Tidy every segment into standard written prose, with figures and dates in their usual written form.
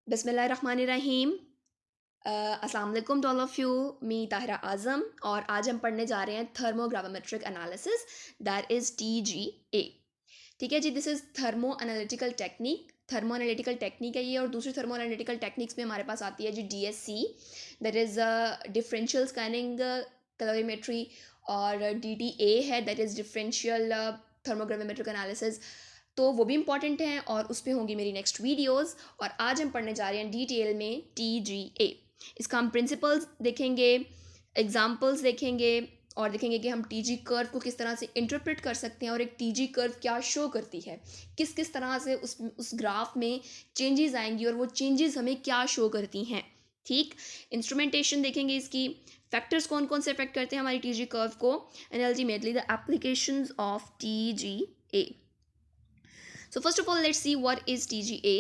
बिस्मिल्लाहिर्रहमानिर्रहीम। अस्सलाम वालेकुम टू ऑल ऑफ़ यू। मी ताहिरा आज़म और आज हम पढ़ने जा रहे हैं thermogravimetric analysis, that is TGA। ठीक है जी, this is thermo analytical technique. Thermo analytical technique है ये, और दूसरी थर्मो एनालिटिकल टेक्निक्स में हमारे पास आती है जी DSC, that is differential scanning calorimetry, और DTA है, दैट इज़ डिफरेंशियल थर्मोग्राविमेट्रिक एनालिसिस। तो वो भी इंपॉर्टेंट हैं और उस पर होंगी मेरी नेक्स्ट वीडियोस। और आज हम पढ़ने जा रहे हैं डिटेल में TGA। इसका हम प्रिंसिपल्स देखेंगे, एग्जाम्पल्स देखेंगे, और देखेंगे कि हम TG कर्व को किस तरह से इंटरप्रेट कर सकते हैं और एक TG कर्व क्या शो करती है, किस किस तरह से उस ग्राफ में चेंजेस आएंगी और वो चेंजेस हमें क्या शो करती हैं। ठीक, इंस्ट्रूमेंटेशन देखेंगे इसकी, फैक्टर्स कौन कौन से अफेक्ट करते हैं हमारी TG कर्व को, and ultimately the applications of TGA। So first of all, let's see what is TGA।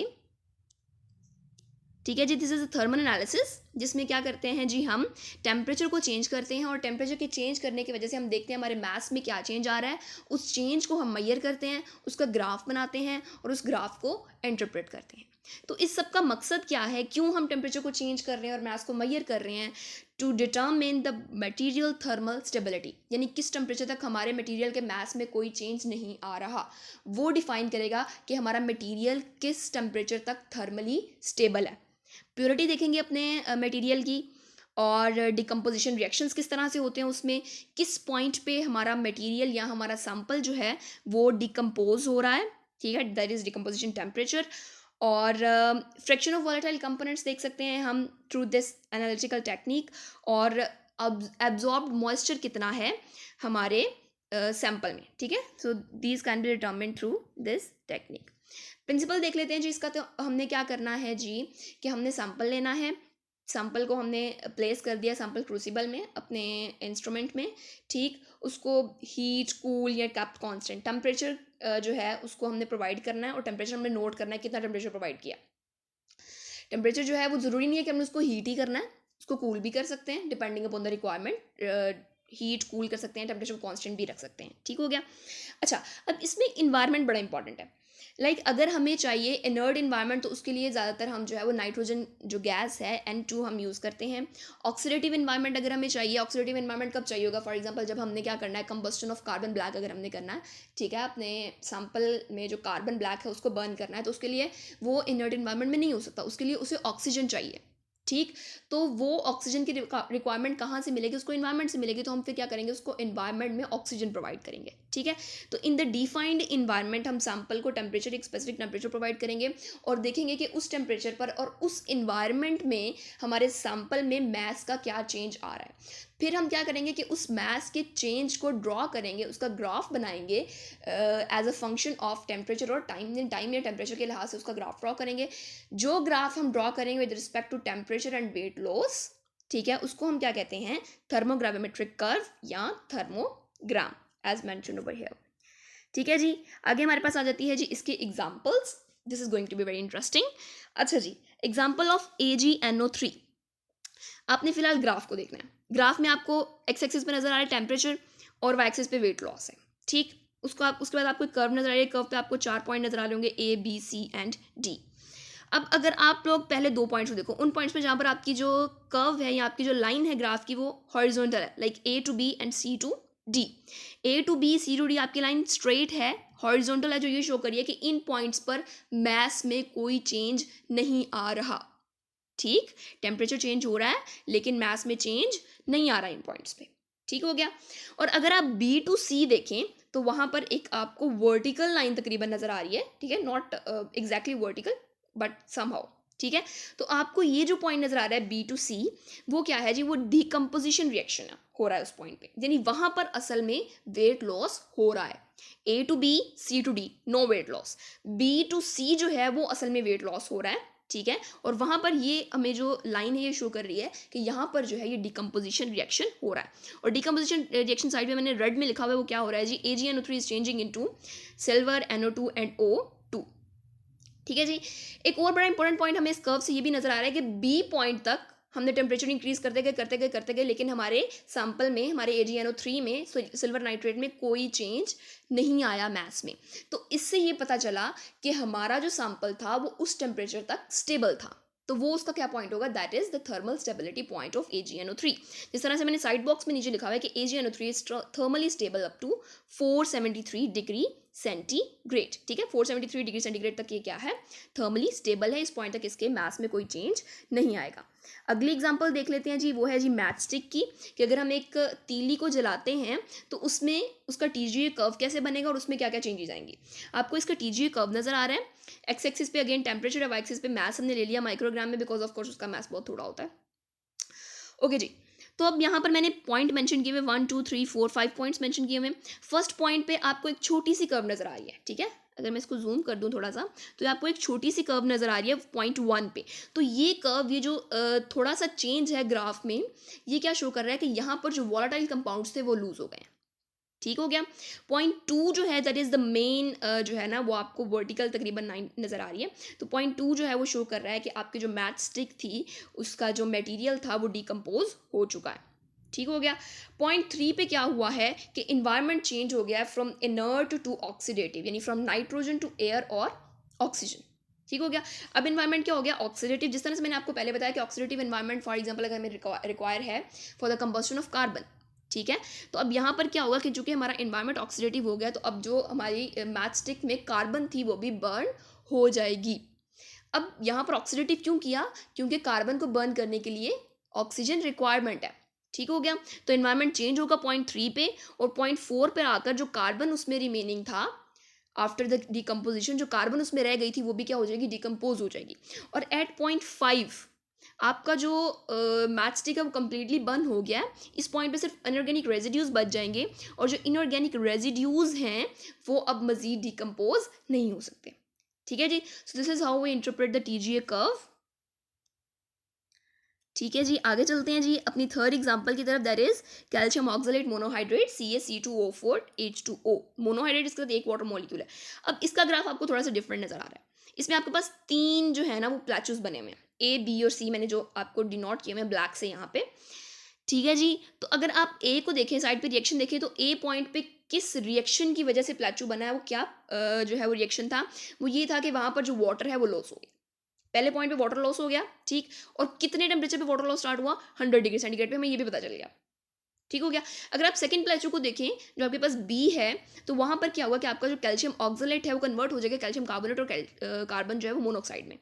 ठीक है जी, this is a thermal analysis, जिसमें क्या करते हैं जी, हम टेम्परेचर को चेंज करते हैं और टेम्परेचर के चेंज करने की वजह से हम देखते हैं हमारे मास में क्या चेंज आ रहा है। उस चेंज को हम मैयर करते हैं, उसका ग्राफ बनाते हैं और उस ग्राफ को इंटरप्रेट करते हैं। तो इस सब का मकसद क्या है, क्यों हम टेम्परेचर को चेंज कर रहे हैं और मास को मैयर कर रहे हैं? To determine the material thermal stability, यानी किस टेम्परेचर तक हमारे मटीरियल के मास में कोई चेंज नहीं आ रहा, वो डिफाइन करेगा कि हमारा मटीरियल किस टेम्परेचर तक थर्मली स्टेबल है। प्योरिटी देखेंगे अपने मटेरियल की, और डिकम्पोजिशन रिएक्शंस किस तरह से होते हैं, उसमें किस पॉइंट पे हमारा मटेरियल या हमारा सैंपल जो है वो डिकम्पोज हो रहा है। ठीक है, दैट इज डिकम्पोजिशन टेम्परेचर। और फ्रैक्शन ऑफ वॉलेटाइल कंपोनेंट्स देख सकते हैं हम थ्रू दिस एनालिटिकल टेक्निक, और एब्जॉर्ब्ड मॉइस्चर कितना है हमारे सैंपल में। ठीक है, so these can be determined through this technique. Principle देख लेते हैं जी इसका। तो हमने क्या करना है जी, कि हमने सैंपल लेना है, सैंपल को हमने प्लेस कर दिया सैंपल क्रूसिबल में अपने इंस्ट्रूमेंट में। ठीक, उसको हीट, कूल या कैप्ट कांस्टेंट टेम्परेचर जो है उसको हमने प्रोवाइड करना है, और टेम्परेचर हमने नोट करना है कितना टेम्परेचर प्रोवाइड किया। टेम्परेचर जो है वो ज़रूरी नहीं है कि हमने उसको हीट ही करना है, उसको कूल भी कर सकते हैं depending upon the requirement. Heat cool कर सकते हैं, टेम्परेचर को कांस्टेंट भी रख सकते हैं। ठीक हो गया। अच्छा, अब इसमें इन्वायरमेंट बड़ा इंपॉर्टेंट है। अगर हमें चाहिए इनर्ट इन्वायरमेंट, तो उसके लिए ज़्यादातर हम जो है वो नाइट्रोजन जो गैस है N2 हम यूज़ करते हैं। ऑक्सीडेटिव इन्वायरमेंट अगर हमें चाहिए, ऑक्सीडेटिव इन्वायरमेंट कब चाहिए होगा? फॉर एग्जांपल जब हमने क्या करना है, कंबस्टन ऑफ कार्बन ब्लैक अगर हमने करना है, ठीक है, अपने सैंपल में जो कार्बन ब्लैक है उसको बर्न करना है, तो उसके लिए वो इनर्ट इन्वायरमेंट में नहीं हो सकता, उसके लिए उसे ऑक्सीजन चाहिए। ठीक, तो वो ऑक्सीजन की रिक्वायरमेंट कहाँ से मिलेगी? उसको इन्वायरमेंट से मिलेगी। तो हम फिर क्या करेंगे, उसको इन्वायरमेंट में ऑक्सीजन प्रोवाइड करेंगे। ठीक है, तो इन द डिफाइंड इन्वायरमेंट हम सैंपल को टेम्परेचर, एक स्पेसिफिक टेम्परेचर प्रोवाइड करेंगे, और देखेंगे कि उस टेम्परेचर पर और उस इन्वायरमेंट में हमारे सैंपल में मास का क्या चेंज आ रहा है। फिर हम क्या करेंगे कि उस मास के चेंज को ड्रॉ करेंगे, उसका ग्राफ बनाएंगे as a function of temperature और टाइम या टेम्परेचर के लिहाज से उसका ग्राफ ड्रॉ करेंगे। जो ग्राफ हम ड्रॉ करेंगे with respect to temperature and weight loss, ठीक है, उसको हम क्या कहते हैं? थर्मोग्राविमेट्रिक कर्व या थर्मोग्राम, एज मेंशन ओवर हियर। ठीक है जी, आगे हमारे पास आ जाती है जी इसकी examples. This is going to be very interesting. अच्छा जी, एग्जांपल ऑफ AgNO3। आपने फिलहाल ग्राफ को देखना है। ग्राफ में आपको एक्स एक्सिस पे नजर आ रहा है टेम्परेचर, और वाई एक्सिस पे वेट लॉस है। ठीक, उसको आप उसके बाद आपको एक कर्व नजर आ रही है, कर्व पे आपको 4 पॉइंट नजर आ रहे होंगे, A B C and D। अब अगर आप लोग पहले 2 पॉइंट्स को देखो, उन पॉइंट्स पे जहाँ पर आपकी जो कर्व है या आपकी जो लाइन है ग्राफ की वो हॉरिजॉन्टल है, like A to B and C to D। A to B C to D आपकी लाइन स्ट्रेट है, हॉरिजॉन्टल है, जो ये शो करिए कि इन पॉइंट्स पर मास में कोई चेंज नहीं आ रहा। ठीक, टेम्परेचर चेंज हो रहा है लेकिन मास में चेंज नहीं आ रहा इन पॉइंट्स पे। ठीक हो गया। और अगर आप B to C देखें तो वहां पर एक आपको वर्टिकल लाइन तकरीबन नजर आ रही है। ठीक है, not exactly vertical but somehow. ठीक है, तो आपको ये जो पॉइंट नजर आ रहा है B to C, वो क्या है जी? वो डिकम्पोजिशन रिएक्शन हो रहा है उस पॉइंट पे, यानी वहां पर असल में वेट लॉस हो रहा है। A to B, C to D, no weight loss. B to C जो है वो असल में वेट लॉस हो रहा है। ठीक है, और वहां पर ये हमें जो लाइन है ये शो कर रही है कि यहाँ पर जो है ये डिकम्पोजिशन रिएक्शन हो रहा है। और डिकम्पोजिशन रिएक्शन साइड में मैंने रेड में लिखा हुआ है, वो क्या हो रहा है जी? AgNO3 is changing into silver NO2 and O2। ठीक है जी, एक और बड़ा इंपॉर्टेंट पॉइंट हमें इस कर्व से ये भी नजर आ रहा है कि बी पॉइंट तक हमने टेम्परेचर इंक्रीज करते गए, लेकिन हमारे सैंपल में, हमारे AgNO3 में, सिल्वर नाइट्रेट में कोई चेंज नहीं आया मास में। तो इससे ये पता चला कि हमारा जो सैंपल था वो उस टेम्परेचर तक स्टेबल था। तो वो उसका क्या पॉइंट होगा, that is the thermal stability point of AgNO3। जिस तरह से मैंने साइड बॉक्स में नीचे लिखा हुआ है कि AgNO3 is thermally stable up to 473 degree centigrade. ठीक है, 473 डिग्री सेंटीग्रेड तक ये क्या है, थर्मली स्टेबल है। इस पॉइंट तक इसके मास में कोई चेंज नहीं आएगा। अगली एग्जांपल देख लेते हैं जी, वो है जी मैच स्टिक की, कि अगर हम एक तीली को जलाते हैं तो उसमें उसका TGA कर्व कैसे बनेगा और उसमें क्या क्या चेंजेस आएंगे। आपको इसका TGA कर्व नजर आ रहा है। एक्स एक्सिस पे अगेन टेम्परेचर है, वाई एक्सिस पे मैस हमने ले लिया माइक्रोग्राम में, बिकॉज ऑफ कोर्स उसका मैस बहुत थोड़ा होता है। ओके जी, तो अब यहाँ पर मैंने पॉइंट मेंशन किए हुए 1 2 3 4 5 पॉइंट्स मेंशन किए हुए। फर्स्ट पॉइंट पे आपको एक छोटी सी कर्व नजर आ रही है। ठीक है, अगर मैं इसको जूम कर दूं थोड़ा सा तो आपको एक छोटी सी कर्व नजर आ रही है पॉइंट 1 पे। तो ये कर्व, ये जो थोड़ा सा चेंज है ग्राफ में, ये क्या शो कर रहा है कि यहाँ पर जो वॉलेटाइल कंपाउंड्स थे वो लूज हो गए हैं। ठीक हो गया। पॉइंट 2 जो है दैट इज द मेन जो है ना, वो आपको वर्टिकल तकरीबन 9 नजर आ रही है। तो पॉइंट 2 जो है वो शो कर रहा है कि आपकी जो मैच स्टिक थी उसका जो मटेरियल था वो डिकम्पोज हो चुका है। ठीक हो गया। पॉइंट 3 पे क्या हुआ है कि इन्वायरमेंट चेंज हो गया है फ्रॉम इनर्ट टू ऑक्सीडेटिव, यानी फ्रॉम नाइट्रोजन टू एयर और ऑक्सीजन। ठीक हो गया। अब इन्वायरमेंट क्या हो गया, ऑक्सीडेटिव। जिस तरह से मैंने आपको पहले बताया कि ऑक्सीडेटिव इन्वायरमेंट फॉर एग्जांपल अगर हमें रिक्वायर है for the combustion of carbon. ठीक है, तो अब यहाँ पर क्या होगा कि चूंकि हमारा इन्वायरमेंट ऑक्सीडेटिव हो गया, तो अब जो हमारी मैच स्टिक में कार्बन थी वो भी बर्न हो जाएगी। अब यहाँ पर ऑक्सीडेटिव क्यों किया, क्योंकि कार्बन को बर्न करने के लिए ऑक्सीजन रिक्वायरमेंट है। ठीक हो गया। तो इन्वायरमेंट चेंज होगा पॉइंट 3 पे, और पॉइंट 4 पे आकर जो कार्बन उसमें रिमेनिंग था आफ्टर द डिकम्पोजिशन, जो कार्बन उसमें रह गई थी वो भी क्या हो जाएगी, डिकम्पोज हो जाएगी। और एट पॉइंट 5 आपका जो मैच स्टिक है वो कम्प्लीटली बंद हो गया है। इस पॉइंट पे सिर्फ इनऑर्गेनिक रेजिड्यूज बच जाएंगे, और जो इनऑर्गेनिक रेजिड्यूज हैं वो अब मजीद डिकम्पोज नहीं हो सकते। ठीक है जी, so this is how we interpret the TGA curve. ठीक है जी, आगे चलते हैं जी अपनी थर्ड एग्जांपल की तरफ, that is calcium oxalate monohydrate CaC2O4H2O। Monohydrate इसके साथ एक वाटर मॉलिक्यूल है। अब इसका ग्राफ आपको थोड़ा सा डिफरेंट नजर आ रहा है। इसमें आपके पास 3 जो है ना वो प्लेचूस बने हुए हैं, A B और C, मैंने जो आपको डिनोट किए हुए हैं ब्लैक से यहाँ पे। ठीक है जी, तो अगर आप A को देखें, साइड पे रिएक्शन देखें, तो A पॉइंट पे किस रिएक्शन की वजह से प्लेचू बना है, वो क्या जो है वो रिएक्शन था, वो ये था कि वहाँ पर जो वाटर है वो लॉस हो गया। पहले पॉइंट पे वाटर लॉस हो गया। ठीक, और कितने टेम्परेचर पे वाटर लॉस स्टार्ट हुआ, 100 डिग्री सेंटीग्रेड पे, हमें ये भी पता चल गया। ठीक हो गया। अगर आप सेकंड प्लेचू को देखें जो आपके पास B है, तो वहां पर क्या हुआ कि आपका जो कैल्शियम ऑक्सलेट है वो कन्वर्ट हो जाएगा कैल्शियम कार्बोनेट और कार्बन जो है वो मोनोऑक्साइड में।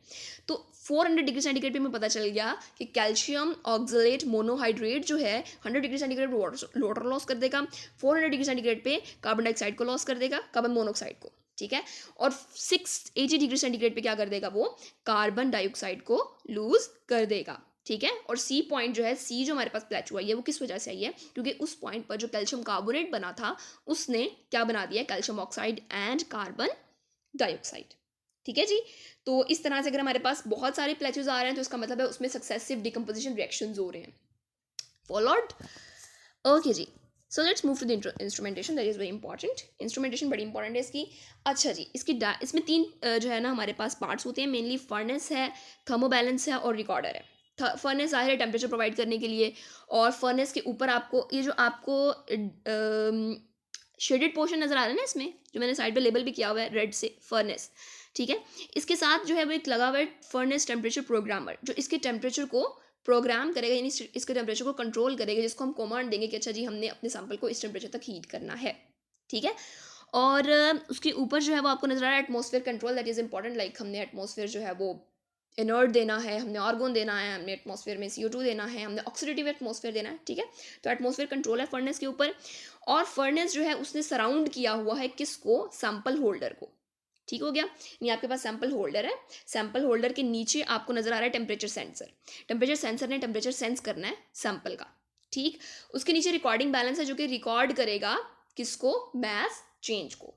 तो 400 डिग्री सेंटीग्रेड पे हमें पता चल गया कि कैल्शियम ऑक्सलेट मोनोहाइड्रेट जो है 100 डिग्री सेंटीग्रेड पे वाटर लॉस कर देगा, 400 डिग्री सेंटीग्रेड पे कार्बन डाइऑक्साइड को लॉस कर देगा, कार्बन मोनोऑक्साइड को। ठीक है, और 680 डिग्री सेंटीग्रेड पे क्या कर देगा, वो कार्बन डाइऑक्साइड को लूज कर देगा। ठीक है, और C पॉइंट जो है, C जो हमारे पास प्लेचू आई है वो किस वजह से आई है, क्योंकि उस पॉइंट पर जो कैल्शियम कार्बोनेट बना था उसने क्या बना दिया, calcium oxide and carbon dioxide. ठीक है जी, तो इस तरह से अगर हमारे पास बहुत सारे प्लेचूज आ रहे हैं तो इसका मतलब है उसमें सक्सेसिव डिकम्पोजिशन रिएक्शंस हो रहे हैं। फॉलोड। ओके जी, so let's move to the instrumentation, that is very important. Instrumentation बड़ी इंपॉर्टेंट है इसकी। अच्छा जी, इसकी इसमें 3 जो है ना हमारे पास पार्ट्स होते हैं, मेनली फर्नेस है, थर्मोबैलेंस है और रिकॉर्डर है। फर्नेस ज़ाहिर है टेम्परेचर प्रोवाइड करने के लिए, और फर्नेस के ऊपर आपको ये जो आपको शेडेड पोर्शन नज़र आ रहा है ना इसमें, जो मैंने साइड पे लेबल भी किया हुआ है रेड से, फर्नेस। ठीक है, इसके साथ जो है वो एक लगा हुआ है फर्नेस टेम्परेचर प्रोग्रामर, जो इसके टेम्परेचर को प्रोग्राम करेगा, यानी इसके टेम्परेचर को कंट्रोल करेगा, जिसको हम कमांड देंगे कि अच्छा जी हमने अपने सैंपल को इस टेम्परेचर तक हीट करना है। ठीक है, और उसके ऊपर जो है वो आपको नजर आ रहा है atmosphere control, that is important. Like हमने एटमॉस्फेयर जो है वो इनर्ट देना है, हमने आर्गोन देना है, हमने एटमॉस्फेयर में CO2 देना है, हमने ऑक्सीडेटिव एटमॉस्फेयर देना है। ठीक है, तो एटमॉस्फेयर कंट्रोल है फर्नेस के ऊपर, और फर्नेस जो है उसने सराउंड किया हुआ है किसको, सैंपल होल्डर को। ठीक हो गया, नहीं आपके पास सैंपल होल्डर है, सैंपल होल्डर के नीचे आपको नजर आ रहा है टेम्परेचर सेंसर। टेम्परेचर सेंसर ने टेम्परेचर सेंस करना है सैंपल का। ठीक, उसके नीचे रिकॉर्डिंग बैलेंस है जो कि रिकॉर्ड करेगा किसको, मैस चेंज को।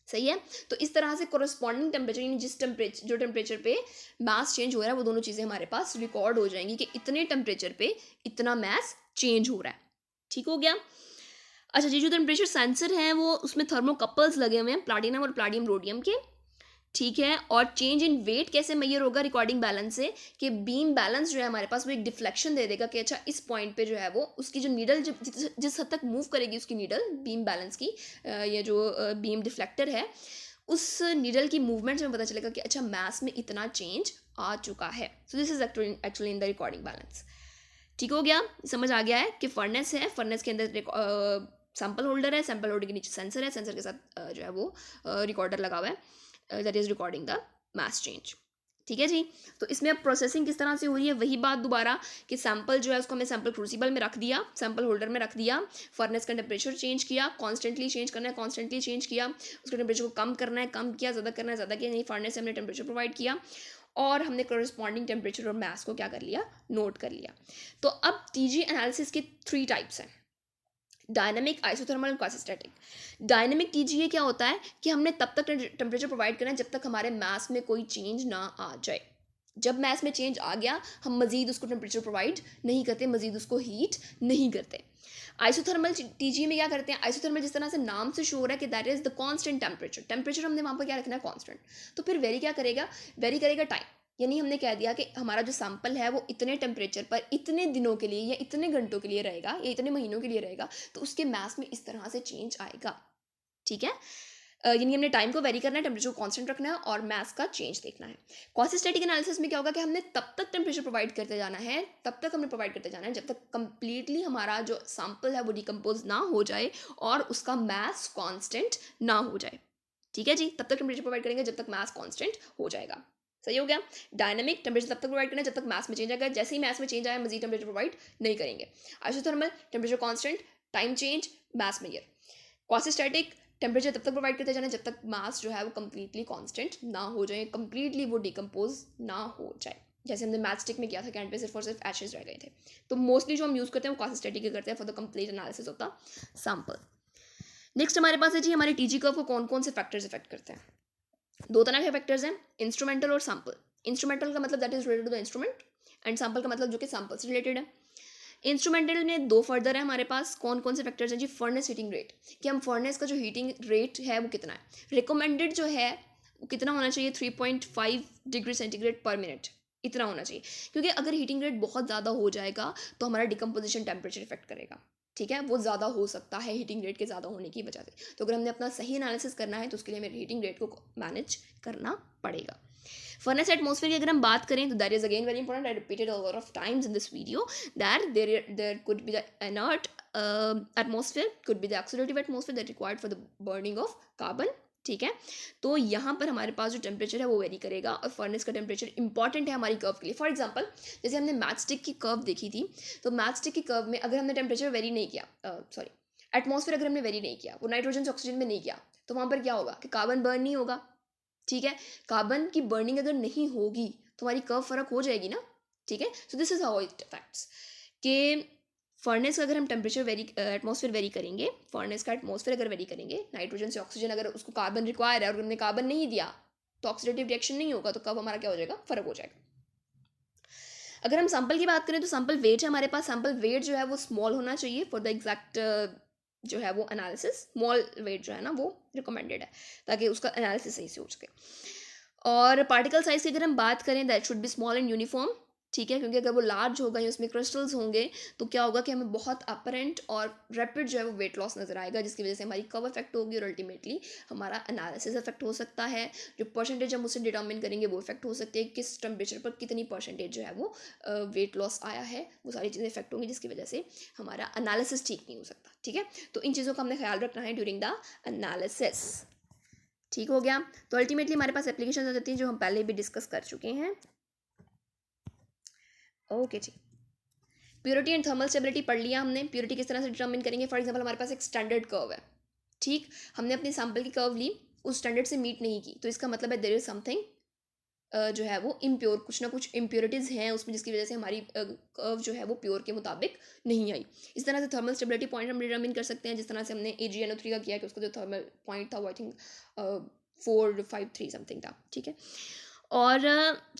सही है, तो इस तरह से कोरस्पॉन्डिंग टेम्परेचर, यानी जिस टेम्परेचर जो टेम्परेचर पे मास चेंज हो रहा है वो दोनों चीज़ें हमारे पास रिकॉर्ड हो जाएंगी कि इतने टेम्परेचर पे इतना मास चेंज हो रहा है। ठीक हो गया। अच्छा जी, जो टेम्परेचर सेंसर है वो उसमें थर्मोकपल्स लगे हुए हैं, प्लाटिनम और प्लाटिनम रोडियम के। ठीक है, और चेंज इन वेट कैसे मेजर होगा, रिकॉर्डिंग बैलेंस से, कि बीम बैलेंस जो है हमारे पास वो एक डिफ्लेक्शन दे देगा कि अच्छा इस पॉइंट पे जो है वो उसकी जो नीडल जिस हद तक मूव करेगी उसकी नीडल बीम बैलेंस की, ये जो बीम डिफ्लेक्टर है उस नीडल की मूवमेंट से हमें पता चलेगा कि अच्छा मास में इतना चेंज आ चुका है. सो this is actually in the recording balance. ठीक हो गया, समझ आ गया है कि फर्नेस है, फर्नेस के अंदर सैंपल होल्डर है, सैंपल होल्डर के नीचे सेंसर है, सेंसर के साथ जो है वो रिकॉर्डर लगा हुआ है, that is recording the mass change. ठीक है जी. तो इसमें अब प्रोसेसिंग किस तरह से हो रही है, वही बात दोबारा कि सैंपल जो है उसको हमने सैंपल क्रूसिबल में रख दिया, सैंपल होल्डर में रख दिया, फर्नेस का टेम्परेचर चेंज किया, कॉन्स्टेंटली चेंज करना है, कॉन्स्टेंटली चेंज किया, उसके टेम्परेचर को कम करना है, कम किया, ज़्यादा करना है, ज़्यादा किया, नहीं फर्नेस से हमने टेम्परेचर प्रोवाइड किया और हमने कॉरस्पॉन्डिंग टेम्परेचर और मास को क्या कर लिया, नोट कर लिया. तो अब टीजी एनालिसिस के 3 टाइप्स हैं, डायनामिक, आइसोथर्मल और क्वासिस्टैटिक. डायनामिक टीजीए क्या होता है कि हमने तब तक टेम्परेचर प्रोवाइड करना है जब तक हमारे मास में कोई चेंज ना आ जाए. जब मास में चेंज आ गया हम मजीद उसको टेम्परेचर प्रोवाइड नहीं करते, मजीद उसको हीट नहीं करते. आइसोथर्मल टीजीए में क्या करते हैं, आइसोथर्मल जिस तरह से नाम से शो हो रहा है कि that is the constant temperature, temperature हमने वहाँ पर क्या रखना है, कांस्टेंट. तो फिर वेरी क्या करेगा, वेरी करेगा टाइम. यानी हमने कह दिया कि हमारा जो सैंपल है वो इतने टेम्परेचर पर इतने दिनों के लिए या इतने घंटों के लिए रहेगा या इतने महीनों के लिए रहेगा, तो उसके मास में इस तरह से चेंज आएगा. ठीक है. यानी हमने टाइम को वेरी करना है, टेम्परेचर को कांस्टेंट रखना है और मास का चेंज देखना है. क्वासिस्टैटिक एनालिसिस में क्या होगा कि हमने तब तक टेम्परेचर प्रोवाइड करते जाना है, तब तक हमने प्रोवाइड करते जाना है जब तक कंप्लीटली हमारा जो सैंपल है वो डिकम्पोज ना हो जाए और उसका मास कांस्टेंट ना हो जाए. ठीक है जी. तब तक टेम्परेचर प्रोवाइड करेंगे जब तक मास कांस्टेंट हो जाएगा. सही हो गया. डायनामिक, टेम्परेचर तब तक प्रोवाइड करना है जब तक मास में चेंज आएगा, जैसे ही मास में चेंज आया मजीद टेम्परेचर प्रोवाइड नहीं करेंगे. Isothermal, temperature constant, time change, mass measure. Quasistatic, temperature तब तक प्रोवाइड करते जाना जब तक मास जो है वो कंप्लीटली कांस्टेंट ना हो जाए, कंप्लीटली वो डिकम्पोज ना हो जाए. जैसे हमने मैच स्टिक में किया था कि एंड पे सिर्फ और सिर्फ एशेज रह गए थे. तो मोस्टली जो हम यूज़ करते हैं वो क्वासिस्टैटिक के करते हैं for the complete analysis of the sample. Next हमारे पास है जी हमारे टीजी कर्व को कौन कौन से फैक्टर्स इफेक्ट करते हैं. 2 तरह के फैक्टर्स हैं, इंस्ट्रूमेंटल और सैंपल. इंस्ट्रूमेंटल का मतलब that is related to the instrument and sample का मतलब जो कि सैंपल से रिलेटेड है. इंस्ट्रूमेंटल में 2 फर्दर है हमारे पास, कौन कौन से फैक्टर्स हैं जी. फर्नेस हीटिंग रेट, कि हम फर्नेस का जो हीटिंग रेट है वो कितना है. रिकमेंडेड जो है वो कितना होना चाहिए, 3.5 डिग्री सेंटीग्रेड पर मिनट, इतना होना चाहिए. क्योंकि अगर हीटिंग रेट बहुत ज़्यादा हो जाएगा तो हमारा डिकम्पोजिशन टेम्परेचर इफेक्ट करेगा. ठीक है, वो ज़्यादा हो सकता है हीटिंग रेट के ज़्यादा होने की वजह से. तो अगर हमने अपना सही एनालिसिस करना है तो उसके लिए हमें हीटिंग रेट को मैनेज करना पड़ेगा. फर्नेस एटमॉस्फेयर की अगर हम बात करें तो that is again very important. I repeated a lot of times in this video that there could be the inert atmosphere, could be the oxidative atmosphere that required for the burning of carbon. ठीक है. तो यहाँ पर हमारे पास जो temperature है वो very करेगा और फर्नेस का टेम्परेचर इंपॉर्टेंट है हमारी कर्व के लिए. फॉर एग्जाम्पल जैसे हमने मैच स्टिक की कर्व देखी थी, तो मैच स्टिक की कर्व में अगर हमने टेम्परेचर वेरी नहीं किया, सॉरी एटमॉस्फेयर अगर हमने वेरी नहीं किया, वो नाइट्रोजन से ऑक्सीजन में नहीं किया, तो वहाँ पर क्या होगा कि कार्बन बर्न नहीं होगा. ठीक है. कार्बन की बर्निंग अगर नहीं होगी तो हमारी कर्व फर्क हो जाएगी ना. ठीक है. सो this is how it effects कि फर्नेस का अगर हम टेम्परेचर वेरी एटमॉस्फेयर वेरी करेंगे, फर्नेस का एटमॉस्फेयर अगर वेरी करेंगे, नाइट्रोजन से ऑक्सीजन अगर उसको कार्बन रिक्वायर है और हमने कार्बन नहीं दिया तो ऑक्सीडेटिव रिएक्शन नहीं होगा, तो कब हमारा क्या हो जाएगा, फर्क हो जाएगा. अगर हम सैंपल की बात करें तो सैंपल वेट है हमारे पास. सैंपल वेट जो है वो स्मॉल होना चाहिए फॉर द एग्जैक्ट जो है वो एनालिसिस. स्मॉल वेट जो है ना वो रिकमेंडेड है ताकि उसका एनालिसिस सही से हो सके. और पार्टिकल साइज की अगर हम बात करें that should be small and uniform. ठीक है. क्योंकि अगर वो लार्ज होगा या उसमें क्रिस्टल्स होंगे तो क्या होगा कि हमें बहुत अपरेंट और रैपिड जो है वो वेट लॉस नजर आएगा, जिसकी वजह से हमारी कर्व इफेक्ट होगी और अल्टीमेटली हमारा एनालिसिस इफेक्ट हो सकता है. जो परसेंटेज हम उससे डिटर्मिन करेंगे वो इफेक्ट हो सकती है, किस टेम्परेचर पर कितनी परसेंटेज जो है वो वेट लॉस आया है, वो सारी चीज़ें इफेक्ट होंगी, जिसकी वजह से हमारा एनालिसिस ठीक नहीं हो सकता. ठीक है. तो इन चीज़ों का हमने ख्याल रखना है ड्यूरिंग द एनालिसिस. ठीक हो गया. तो अल्टीमेटली हमारे पास एप्लीकेशन आ जाती हैं जो हम पहले भी डिस्कस कर चुके हैं. ओके जी. प्योरिटी एंड थर्मल स्टेबिलिटी पढ़ लिया हमने. प्योरिटी किस तरह से डिटर्मिन करेंगे. फॉर एग्जांपल हमारे पास एक स्टैंडर्ड कर्व है. ठीक. हमने अपनी सैंपल की कर्व ली, उस स्टैंडर्ड से मीट नहीं की, तो इसका मतलब है देयर इज समथिंग जो है वो इम्प्योर, कुछ ना कुछ इम्प्योरिटीज़ हैं उसमें, जिसकी वजह से हमारी कर्व जो है वो प्योर के मुताबिक नहीं आई. इस तरह से थर्मल स्टेबिलिटी पॉइंट हम डिटर्मिन कर सकते हैं, जिस तरह से हमने AgNO3 का किया कि उसका जो थर्मल पॉइंट था वो आई थिंक 453 समथिंग था. ठीक है. और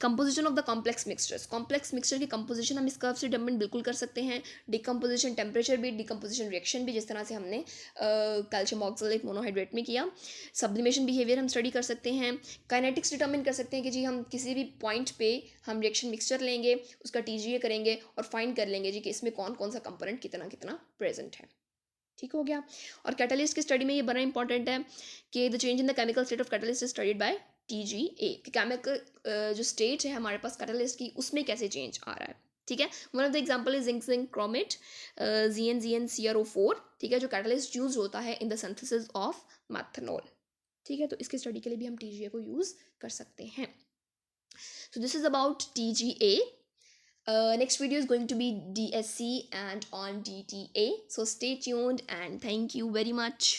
composition of the complex mixtures, complex mixture की कंपोजिशन हम इस कर्व से डिटर्मिन बिल्कुल कर सकते हैं. डिकम्पोजिशन टेम्परेचर भी, डिकम्पोजिशन रिएक्शन भी, जिस तरह से हमने कैल्शियम ऑक्सलेट मोनोहाइड्रेट में किया. सब्लिमेशन बिहेवियर हम स्टडी कर सकते हैं. काइनेटिक्स डिटर्मिन कर सकते हैं कि जी हम किसी भी पॉइंट पे हम रिएक्शन मिक्सचर लेंगे, उसका TGA करेंगे और फाइंड कर लेंगे जी कि इसमें कौन कौन सा कंपोनेंट कितना कितना प्रेजेंट है. ठीक हो गया। और कैटलिस्ट की स्टडी में ये बड़ा इंपॉर्टेंट है कि the change in the chemical state of catalyst is studied by TGA, कि केमिकल जो स्टेट है हमारे पास कैटलिस्ट की उसमें कैसे चेंज आ रहा है। ठीक है, one of the example is zinc zinc chromate ZnCrO4, ठीक है, जो कैटलिस्ट यूज होता है in the synthesis of methanol. ठीक है, तो इसकी स्टडी के लिए भी हम TGA को यूज कर सकते हैं। So this is about TGA. Next video is going to be DSC and on DTA. So stay tuned and thank you very much.